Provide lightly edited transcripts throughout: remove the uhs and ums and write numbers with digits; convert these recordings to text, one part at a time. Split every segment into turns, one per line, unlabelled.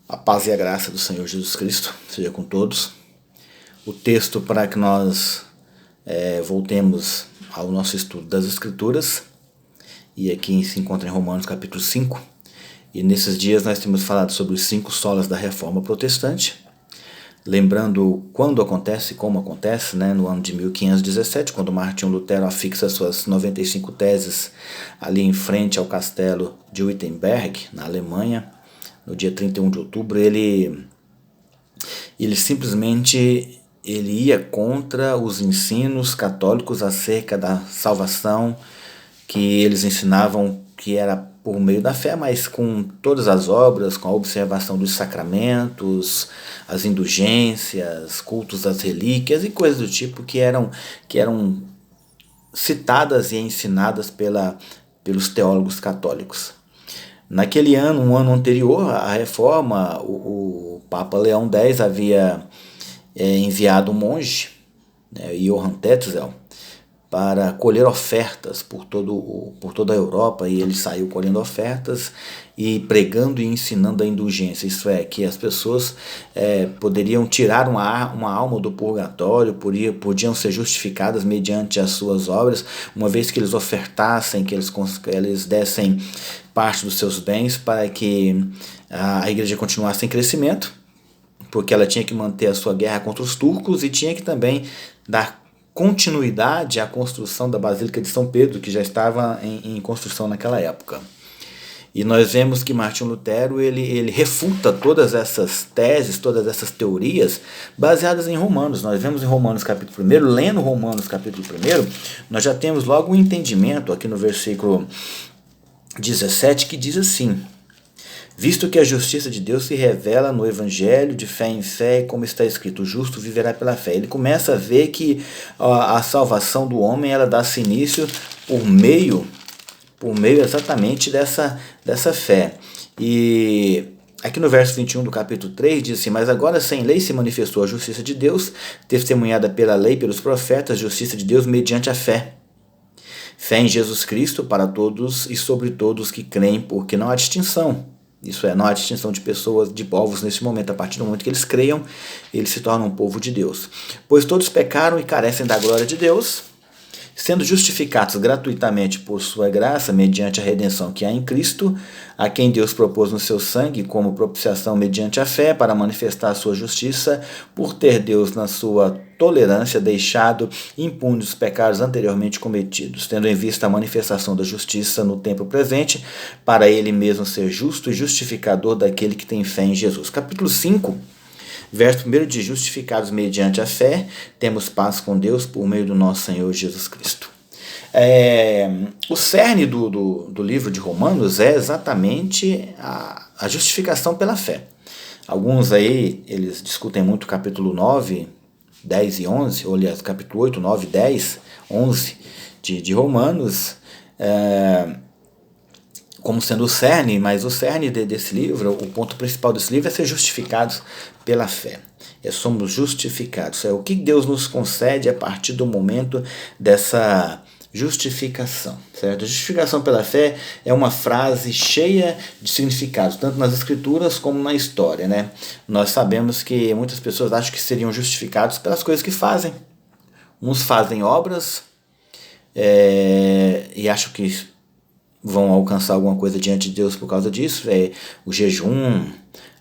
A paz e a graça do Senhor Jesus Cristo seja com todos. O texto para que nós voltemos ao nosso estudo das Escrituras, e aqui se encontra em Romanos capítulo 5. E nesses dias nós temos falado sobre os 5 solas da Reforma Protestante, lembrando quando acontece, como acontece, no ano de 1517, quando Martinho Lutero afixa suas 95 teses ali em frente ao castelo de Wittenberg, na Alemanha. No dia 31 de outubro, ele simplesmente ia contra os ensinos católicos acerca da salvação, que eles ensinavam que era por meio da fé, mas com todas as obras, com a observação dos sacramentos, as indulgências, cultos das relíquias e coisas do tipo que eram citadas e ensinadas pelos teólogos católicos. Naquele ano, um ano anterior à reforma, o Papa Leão X havia enviado um monge, Johann Tetzel, para colher ofertas por toda a Europa, e ele saiu colhendo ofertas e pregando e ensinando a indulgência, isto é, que as pessoas poderiam tirar uma alma do purgatório, podiam ser justificadas mediante as suas obras, uma vez que eles ofertassem, que eles dessem parte dos seus bens para que a igreja continuasse em crescimento, porque ela tinha que manter a sua guerra contra os turcos e tinha que também dar continuidade à construção da Basílica de São Pedro, que já estava em construção naquela época. E nós vemos que Martinho Lutero ele refuta todas essas teses, todas essas teorias baseadas em Romanos. Nós vemos em Romanos capítulo 1, lendo Romanos capítulo 1, nós já temos logo um entendimento aqui no versículo 17, que diz assim: visto que a justiça de Deus se revela no Evangelho de fé em fé, como está escrito, o justo viverá pela fé. Ele começa a ver que a salvação do homem, ela dá-se início por meio exatamente dessa fé. E aqui no verso 21 do capítulo 3 diz assim: mas agora sem lei se manifestou a justiça de Deus, testemunhada pela lei e pelos profetas, justiça de Deus mediante a fé. Fé em Jesus Cristo para todos e sobre todos que creem, porque não há distinção. Isso é, não há distinção de pessoas, de povos nesse momento. A partir do momento que eles creiam, eles se tornam um povo de Deus. Pois todos pecaram e carecem da glória de Deus, sendo justificados gratuitamente por sua graça, mediante a redenção que há em Cristo, a quem Deus propôs no seu sangue como propiciação mediante a fé, para manifestar a sua justiça, por ter Deus na sua tolerância deixado impunes os pecados anteriormente cometidos, tendo em vista a manifestação da justiça no tempo presente, para ele mesmo ser justo e justificador daquele que tem fé em Jesus. Capítulo 5, verso 1 diz: justificados mediante a fé, temos paz com Deus por meio do nosso Senhor Jesus Cristo. O cerne do livro de Romanos é exatamente a justificação pela fé. Alguns aí, eles discutem muito o capítulo 9, 10 e 11, ou aliás, capítulo 8, 9, 10, 11 de Romanos, como sendo o cerne, mas o cerne desse livro, o ponto principal desse livro é ser justificados pela fé. Somos justificados. O que Deus nos concede a partir do momento dessa justificação, certo? A justificação pela fé é uma frase cheia de significados, tanto nas escrituras como na história, Nós sabemos que muitas pessoas acham que seriam justificados pelas coisas que fazem. Uns fazem obras e acham que vão alcançar alguma coisa diante de Deus por causa disso. O jejum,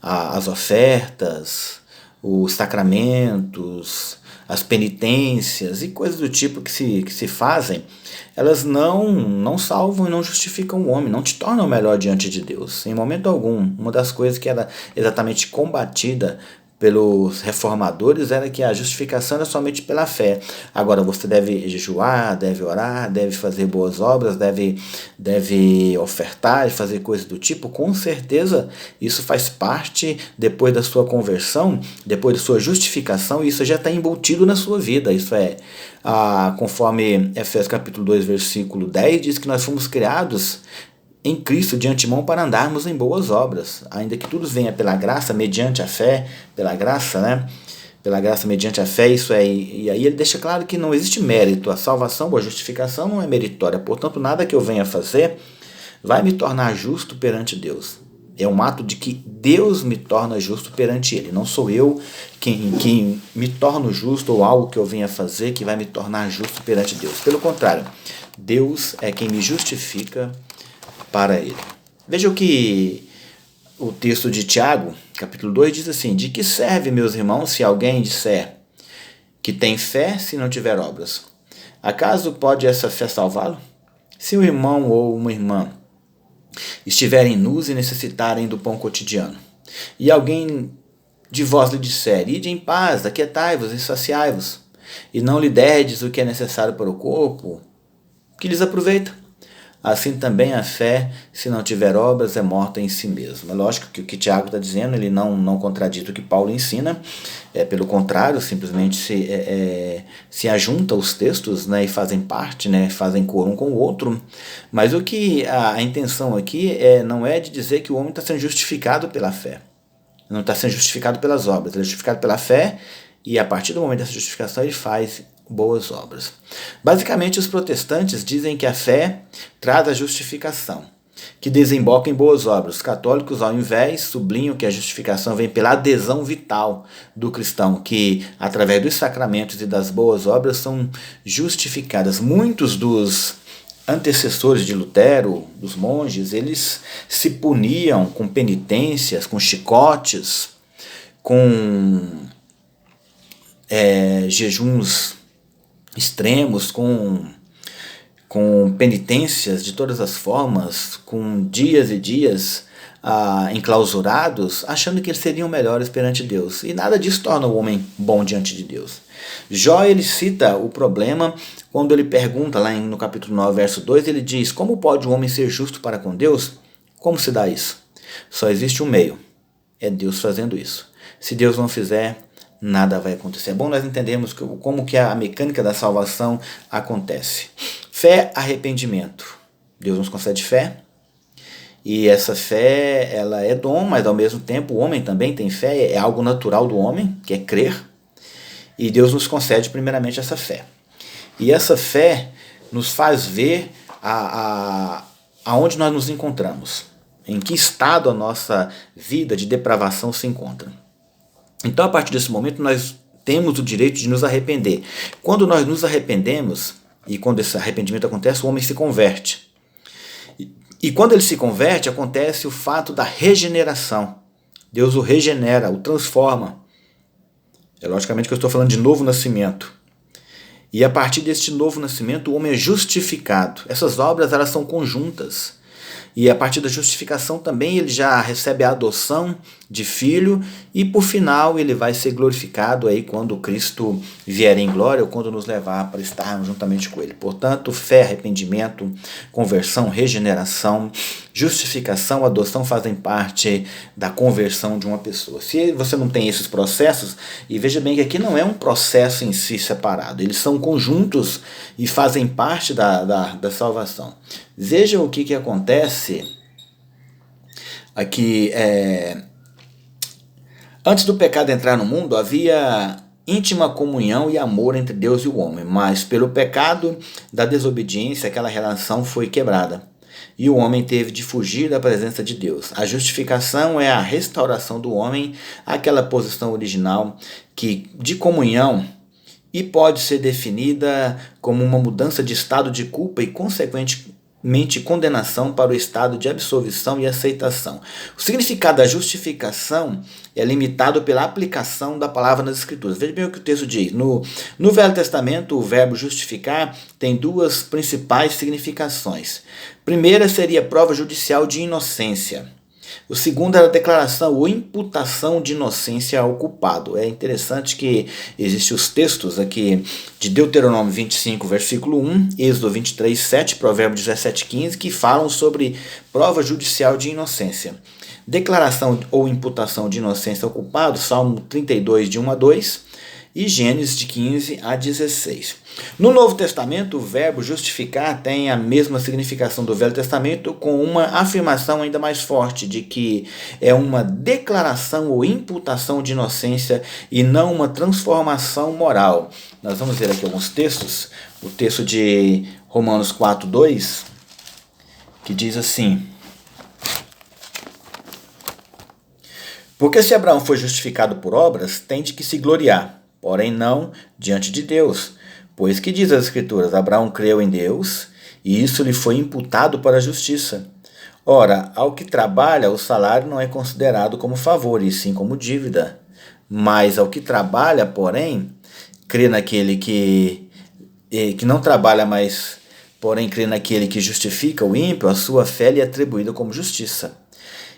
as ofertas, os sacramentos, as penitências e coisas do tipo que se fazem, elas não salvam e não justificam o homem, não te tornam melhor diante de Deus, em momento algum. Uma das coisas que era exatamente combatida pelos reformadores era que a justificação era somente pela fé. Agora você deve jejuar, deve orar, deve fazer boas obras, deve ofertar e fazer coisas do tipo. Com certeza isso faz parte, depois da sua conversão, depois da sua justificação, isso já está embutido na sua vida. Isso é, conforme Efésios capítulo 2, versículo 10, diz que nós fomos criados em Cristo de antemão para andarmos em boas obras, ainda que tudo venha pela graça, mediante a fé, pela graça, Pela graça, mediante a fé, isso é, e aí ele deixa claro que não existe mérito, a salvação ou a justificação não é meritória, portanto nada que eu venha fazer vai me tornar justo perante Deus. É um ato de que Deus me torna justo perante Ele. Não sou eu quem me torno justo ou algo que eu venha fazer que vai me tornar justo perante Deus. Pelo contrário, Deus é quem me justifica para Ele. Veja o que o texto de Tiago, capítulo 2, diz assim: de que serve, meus irmãos, se alguém disser que tem fé se não tiver obras? Acaso pode essa fé salvá-lo? Se um irmão ou uma irmã estiverem nus e necessitarem do pão cotidiano, e alguém de vós lhe disser: ide em paz, aquietai-vos e saciai-vos, e não lhe derdes o que é necessário para o corpo, que lhes aproveita? Assim também a fé, se não tiver obras, é morta em si mesma. É lógico que o que Tiago está dizendo, ele não contradiz o que Paulo ensina, pelo contrário, simplesmente se ajunta os textos, né, e fazem parte, né, fazem cor um com o outro. Mas o que a intenção aqui não é de dizer que o homem está sendo justificado pela fé, não está sendo justificado pelas obras, ele é justificado pela fé, e a partir do momento dessa justificação ele faz boas obras. Basicamente, os protestantes dizem que a fé traz a justificação, que desemboca em boas obras. Os católicos, ao invés, sublinham que a justificação vem pela adesão vital do cristão, que, através dos sacramentos e das boas obras, são justificadas. Muitos dos antecessores de Lutero, dos monges, eles se puniam com penitências, com chicotes, com jejuns extremos, com penitências de todas as formas, com dias e dias enclausurados, achando que eles seriam melhores perante Deus. E nada disso torna o homem bom diante de Deus. Jó, ele cita o problema quando ele pergunta, lá no capítulo 9, verso 2, ele diz: como pode o homem ser justo para com Deus? Como se dá isso? Só existe um meio, é Deus fazendo isso. Se Deus não fizer, nada vai acontecer. É bom nós entendermos como que a mecânica da salvação acontece. Fé, arrependimento. Deus nos concede fé, e essa fé, ela é dom, mas ao mesmo tempo o homem também tem fé, é algo natural do homem, que é crer, e Deus nos concede primeiramente essa fé. E essa fé nos faz ver aonde nós nos encontramos, em que estado a nossa vida de depravação se encontra. Então, a partir desse momento, nós temos o direito de nos arrepender. Quando nós nos arrependemos, e quando esse arrependimento acontece, o homem se converte. E quando ele se converte, acontece o fato da regeneração. Deus o regenera, o transforma. É logicamente que eu estou falando de novo nascimento. E a partir deste novo nascimento, o homem é justificado. Essas obras, elas são conjuntas. E a partir da justificação também ele já recebe a adoção de filho, e por final ele vai ser glorificado aí quando Cristo vier em glória, ou quando nos levar para estarmos juntamente com ele. Portanto, fé, arrependimento, conversão, regeneração, justificação, adoção fazem parte da conversão de uma pessoa. Se você não tem esses processos, e veja bem que aqui não é um processo em si separado, eles são conjuntos e fazem parte da salvação. Veja o que acontece aqui. Antes do pecado entrar no mundo, havia íntima comunhão e amor entre Deus e o homem, mas pelo pecado da desobediência, aquela relação foi quebrada, e o homem teve de fugir da presença de Deus. A justificação é a restauração do homem àquela posição original de comunhão, e pode ser definida como uma mudança de estado de culpa e, consequentemente, condenação para o estado de absolvição e aceitação. O significado da justificação é limitado pela aplicação da palavra nas Escrituras. Veja bem o que o texto diz. No Velho Testamento, o verbo justificar tem duas principais significações. Primeira seria prova judicial de inocência. O segundo era a declaração ou imputação de inocência ao culpado. É interessante que existem os textos aqui de Deuteronômio 25, versículo 1, Êxodo 23, 7, Provérbio 17, 15, que falam sobre prova judicial de inocência. Declaração ou imputação de inocência ao culpado, Salmo 32, de 1 a 2, e Gênesis de 15 a 16. No Novo Testamento, o verbo justificar tem a mesma significação do Velho Testamento, com uma afirmação ainda mais forte de que é uma declaração ou imputação de inocência e não uma transformação moral. Nós vamos ver aqui alguns textos. O texto de Romanos 4, 2, que diz assim: Porque se Abraão foi justificado por obras, tem de que se gloriar, porém não diante de Deus. Pois que diz as Escrituras, Abraão creu em Deus, e isso lhe foi imputado para a justiça. Ora, ao que trabalha, o salário não é considerado como favor, e sim como dívida. Mas ao que trabalha, porém, crê naquele que não trabalha, mas porém crê naquele que justifica o ímpio, a sua fé lhe é atribuída como justiça.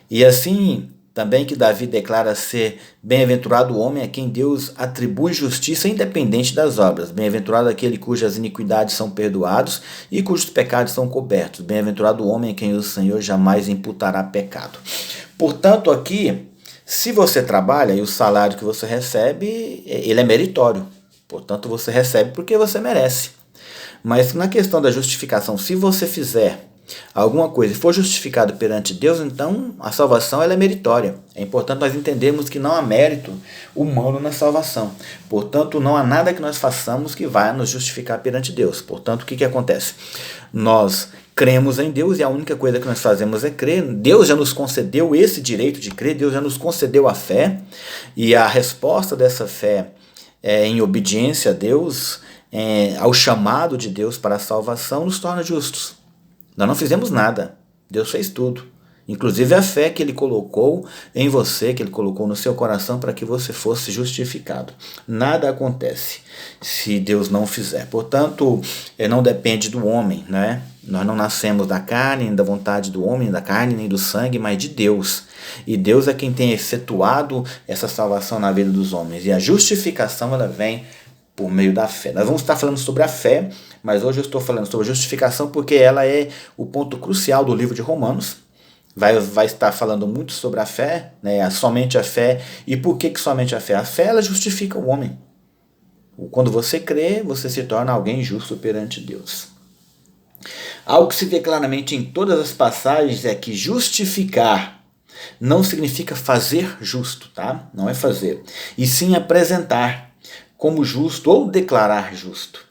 E assim também que Davi declara ser bem-aventurado o homem a quem Deus atribui justiça independente das obras. Bem-aventurado aquele cujas iniquidades são perdoados e cujos pecados são cobertos. Bem-aventurado o homem a quem o Senhor jamais imputará pecado. Portanto, aqui, se você trabalha e o salário que você recebe, ele é meritório. Portanto, você recebe porque você merece. Mas na questão da justificação, se você fizer alguma coisa e for justificado perante Deus, então a salvação ela é meritória. É importante nós entendermos que não há mérito humano na salvação. Portanto, não há nada que nós façamos que vá nos justificar perante Deus. Portanto, o que acontece? Nós cremos em Deus e a única coisa que nós fazemos é crer. Deus já nos concedeu esse direito de crer, Deus já nos concedeu a fé, e a resposta dessa fé em obediência a Deus, ao chamado de Deus para a salvação, nos torna justos. Nós não fizemos nada, Deus fez tudo. Inclusive a fé que Ele colocou em você, que Ele colocou no seu coração para que você fosse justificado. Nada acontece se Deus não fizer. Portanto, não depende do homem, né? Nós não nascemos da carne, nem da vontade do homem, da carne, nem do sangue, mas de Deus. E Deus é quem tem efetuado essa salvação na vida dos homens. E a justificação ela vem por meio da fé. Nós vamos estar falando sobre a fé, mas hoje eu estou falando sobre a justificação porque ela é o ponto crucial do livro de Romanos. Vai estar falando muito sobre a fé, né? Somente a fé. E por que somente a fé? A fé ela justifica o homem. Quando você crê, você se torna alguém justo perante Deus. Algo que se vê claramente em todas as passagens é que justificar não significa fazer justo, tá? Não é fazer. E sim apresentar como justo ou declarar justo,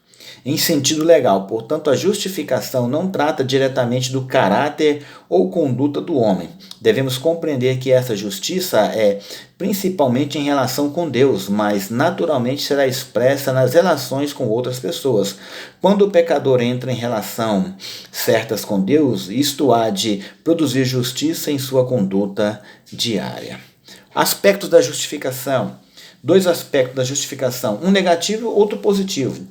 em sentido legal. Portanto, a justificação não trata diretamente do caráter ou conduta do homem. Devemos compreender que essa justiça é principalmente em relação com Deus, mas naturalmente será expressa nas relações com outras pessoas. Quando o pecador entra em relação certas com Deus, isto há de produzir justiça em sua conduta diária. Aspectos da justificação. Dois aspectos da justificação, um negativo, outro positivo.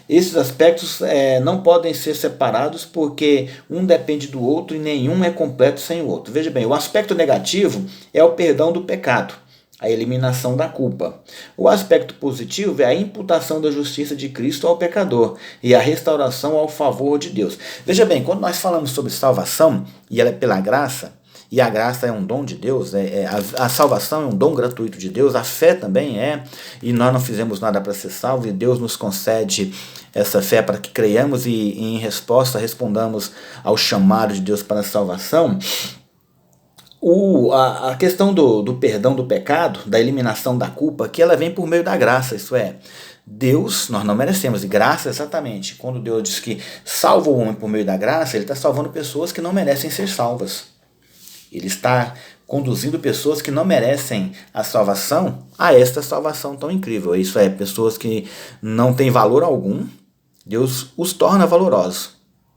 Esses aspectos não podem ser separados porque um depende do outro e nenhum é completo sem o outro. Veja bem, o aspecto negativo é o perdão do pecado, a eliminação da culpa. O aspecto positivo é a imputação da justiça de Cristo ao pecador e a restauração ao favor de Deus. Veja bem, quando nós falamos sobre salvação, e ela é pela graça, e a graça é um dom de Deus, a salvação é um dom gratuito de Deus, a fé também é, e nós não fizemos nada para ser salvo, e Deus nos concede essa fé para que creiamos e em resposta respondamos ao chamado de Deus para a salvação. A questão do perdão do pecado, da eliminação da culpa, que ela vem por meio da graça, isso é, Deus, nós não merecemos, e graça exatamente, quando Deus diz que salva o homem por meio da graça, Ele está salvando pessoas que não merecem ser salvas. Ele está conduzindo pessoas que não merecem a salvação a esta salvação tão incrível. Isso é, pessoas que não têm valor algum, Deus os torna valorosos.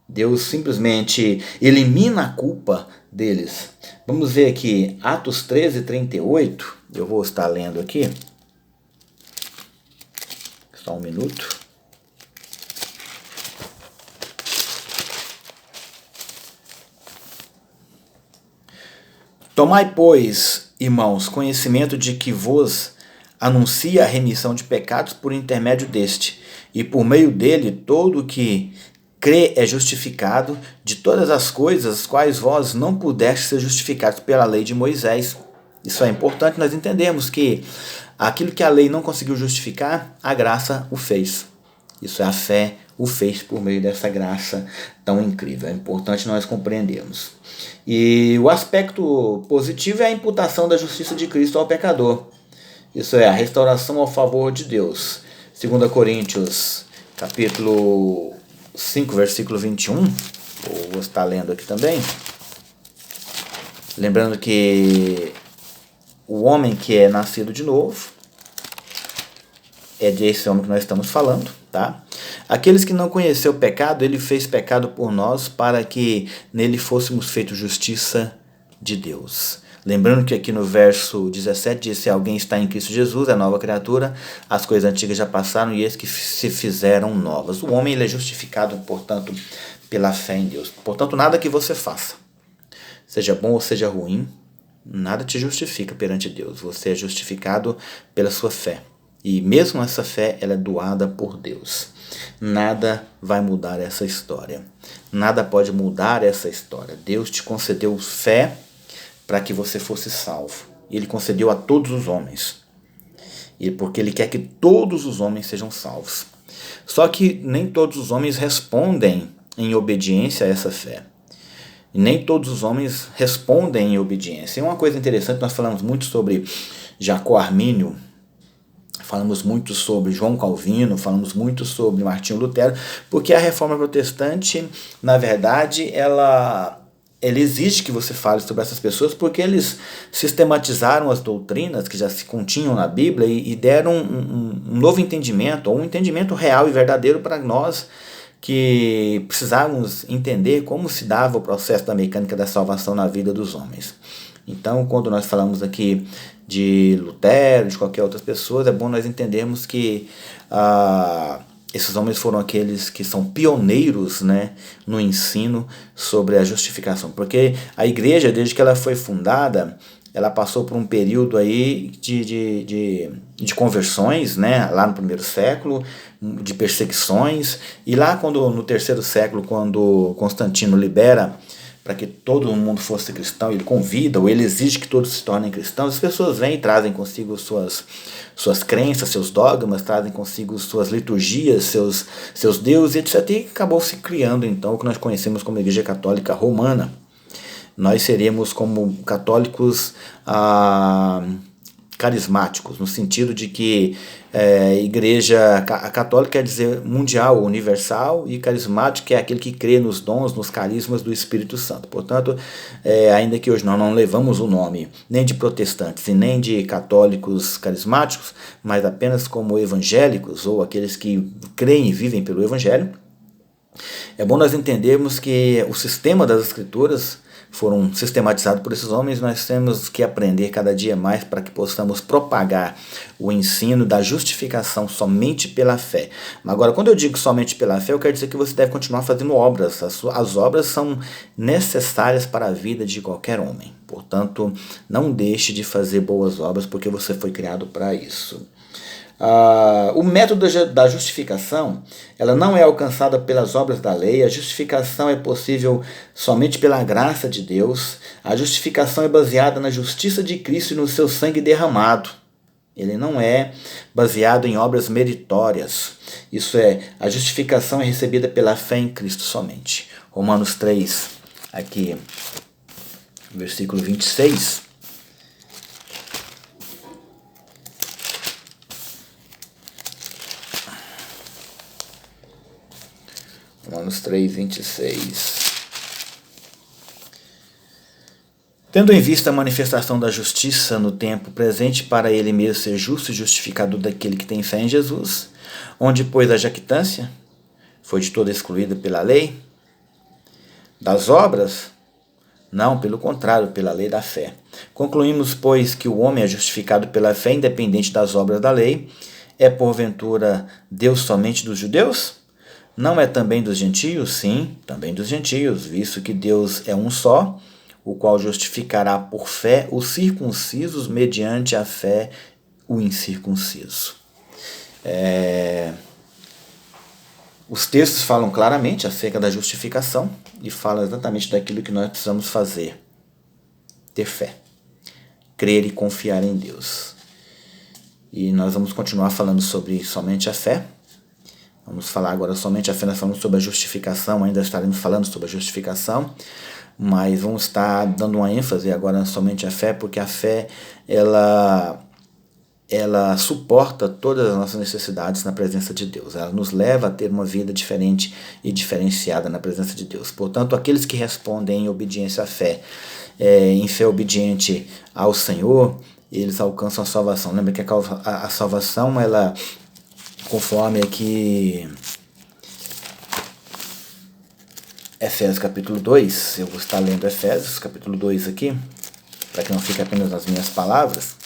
Deus simplesmente elimina a culpa deles. Vamos ver aqui, Atos 13:38. Eu vou estar lendo aqui. Só um minuto. Tomai, pois, irmãos, conhecimento de que vos anuncia a remissão de pecados por intermédio deste, e por meio dele todo o que crê é justificado de todas as coisas as quais vós não pudestes ser justificados pela lei de Moisés. Isso é importante nós entendermos que aquilo que a lei não conseguiu justificar, a graça o fez. Isso é, a fé o fez por meio dessa graça tão incrível. É importante nós compreendermos. E o aspecto positivo é a imputação da justiça de Cristo ao pecador. Isso é, a restauração ao favor de Deus. 2 Coríntios, capítulo 5, versículo 21. Vou estar lendo aqui também. Lembrando que o homem que é nascido de novo, é desse homem que nós estamos falando, tá? Aqueles que não conheceu o pecado, ele fez pecado por nós para que nele fôssemos feitos justiça de Deus. Lembrando que aqui no verso 17 diz: se alguém está em Cristo Jesus, é nova criatura, as coisas antigas já passaram e eis que se fizeram novas. O homem ele é justificado, portanto, pela fé em Deus. Portanto, nada que você faça, seja bom ou seja ruim, nada te justifica perante Deus. Você é justificado pela sua fé. E mesmo essa fé, ela é doada por Deus. Nada vai mudar essa história. Nada pode mudar essa história. Deus te concedeu fé para que você fosse salvo. Ele concedeu a todos os homens. E porque Ele quer que todos os homens sejam salvos. Só que nem todos os homens respondem em obediência a essa fé. E nem todos os homens respondem em obediência. E uma coisa interessante, nós falamos muito sobre Jacó Armínio, falamos muito sobre João Calvino, falamos muito sobre Martinho Lutero, porque a Reforma Protestante, na verdade, ela exige que você fale sobre essas pessoas, porque eles sistematizaram as doutrinas que já se continham na Bíblia e deram um novo entendimento, ou um entendimento real e verdadeiro para nós, que precisávamos entender como se dava o processo da mecânica da salvação na vida dos homens. Então, quando nós falamos aqui de Lutero, de qualquer outra pessoa, é bom nós entendermos que esses homens foram aqueles que são pioneiros, né, no ensino sobre a justificação. Porque a igreja, desde que ela foi fundada, ela passou por um período aí de conversões, né, lá no primeiro século, de perseguições, e lá no terceiro século, quando Constantino libera para que todo mundo fosse cristão, ele convida, ou ele exige que todos se tornem cristãos, as pessoas vêm e trazem consigo suas crenças, seus dogmas, trazem consigo suas liturgias, seus deuses, etc. E acabou se criando, então, o que nós conhecemos como Igreja Católica Romana. Nós seríamos como católicos carismáticos, no sentido de que igreja católica quer dizer mundial, universal, e carismático é aquele que crê nos dons, nos carismas do Espírito Santo. Portanto, ainda que hoje nós não levamos o nome nem de protestantes e nem de católicos carismáticos, mas apenas como evangélicos, ou aqueles que creem e vivem pelo Evangelho, é bom nós entendermos que o sistema das Escrituras foram sistematizados por esses homens. Nós temos que aprender cada dia mais para que possamos propagar o ensino da justificação somente pela fé. Mas agora, quando eu digo somente pela fé, eu quero dizer que você deve continuar fazendo obras. As obras são necessárias para a vida de qualquer homem. Portanto, não deixe de fazer boas obras, porque você foi criado para isso. O método da justificação, ela não é alcançada pelas obras da lei. A justificação é possível somente pela graça de Deus. A justificação é baseada na justiça de Cristo e no seu sangue derramado. Ele não é baseado em obras meritórias. Isso é, a justificação é recebida pela fé em Cristo somente. Romanos 3, aqui, versículo 26. Romanos 3, 26. Tendo em vista a manifestação da justiça no tempo presente, para ele mesmo ser justo e justificado daquele que tem fé em Jesus, onde, pois, a jactância foi de toda excluída pela lei, das obras, não, pelo contrário, pela lei da fé. Concluímos, pois, que o homem é justificado pela fé, independente das obras da lei. É, porventura, Deus somente dos judeus? Não é também dos gentios? Sim, também dos gentios, visto que Deus é um só, o qual justificará por fé os circuncisos mediante a fé o incircunciso. Os textos falam claramente acerca da justificação e falam exatamente daquilo que nós precisamos fazer. Ter fé, crer e confiar em Deus. E nós vamos continuar falando sobre somente a fé. Vamos falar agora somente a fé, nós falamos sobre a justificação, ainda estaremos falando sobre a justificação, mas vamos estar dando uma ênfase agora somente à fé, porque a fé, ela suporta todas as nossas necessidades na presença de Deus. Ela nos leva a ter uma vida diferente e diferenciada na presença de Deus. Portanto, aqueles que respondem em obediência à fé, em fé obediente ao Senhor, eles alcançam a salvação. Lembra que a salvação, ela, conforme aqui Efésios capítulo 2, eu vou estar lendo Efésios capítulo 2 aqui, para que não fique apenas nas minhas palavras.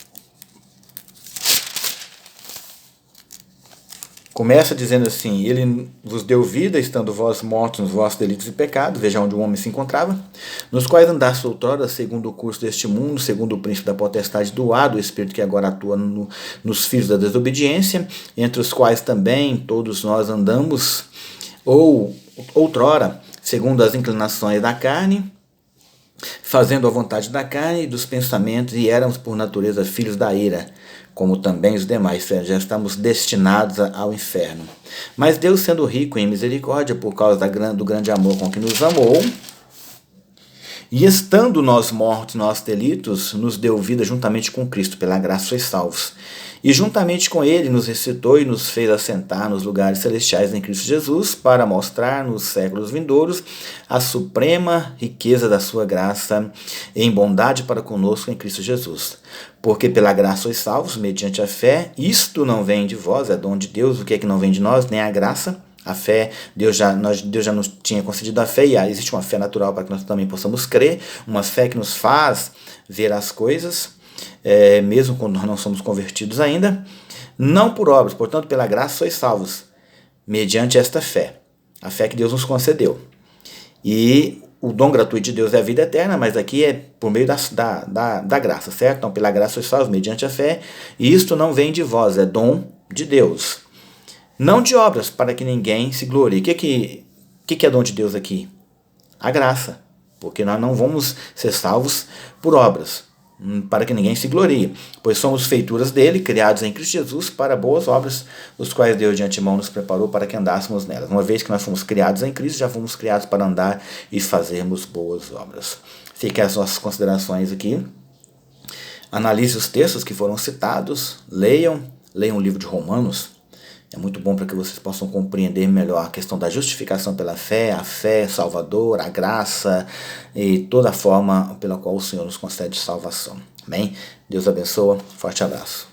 Começa dizendo assim: ele vos deu vida, estando vós mortos nos vossos delitos e pecados, veja onde o homem se encontrava, nos quais andaste outrora, segundo o curso deste mundo, segundo o príncipe da potestade do ar, do espírito que agora atua nos filhos da desobediência, entre os quais também todos nós andamos, outrora, segundo as inclinações da carne, fazendo a vontade da carne e dos pensamentos, e éramos por natureza filhos da ira, como também os demais, já estamos destinados ao inferno. Mas Deus, sendo rico em misericórdia, por causa do grande amor com que nos amou, e estando nós mortos nossos delitos, nos deu vida juntamente com Cristo, pela graça sois salvos. E juntamente com ele nos ressuscitou e nos fez assentar nos lugares celestiais em Cristo Jesus, para mostrar nos séculos vindouros a suprema riqueza da sua graça em bondade para conosco em Cristo Jesus. Porque pela graça sois salvos, mediante a fé, isto não vem de vós, é dom de Deus. O que é que não vem de nós? Nem a graça. A fé, Deus já nos tinha concedido a fé, e existe uma fé natural para que nós também possamos crer, uma fé que nos faz ver as coisas, mesmo quando nós não somos convertidos ainda, não por obras, portanto pela graça sois salvos, mediante esta fé, a fé que Deus nos concedeu. E o dom gratuito de Deus é a vida eterna, mas aqui é por meio da graça, certo? Então pela graça sois salvos, mediante a fé, e isto não vem de vós, é dom de Deus. Não de obras, para que ninguém se glorie. O que é dom de Deus aqui? A graça. Porque nós não vamos ser salvos por obras, para que ninguém se glorie. Pois somos feituras dele, criados em Cristo Jesus, para boas obras, os quais Deus de antemão nos preparou para que andássemos nelas. Uma vez que nós fomos criados em Cristo, já fomos criados para andar e fazermos boas obras. Fiquem as nossas considerações aqui. Analise os textos que foram citados. Leiam o livro de Romanos. É muito bom para que vocês possam compreender melhor a questão da justificação pela fé, a fé salvadora, a graça e toda a forma pela qual o Senhor nos concede salvação. Amém? Deus abençoe. Forte abraço.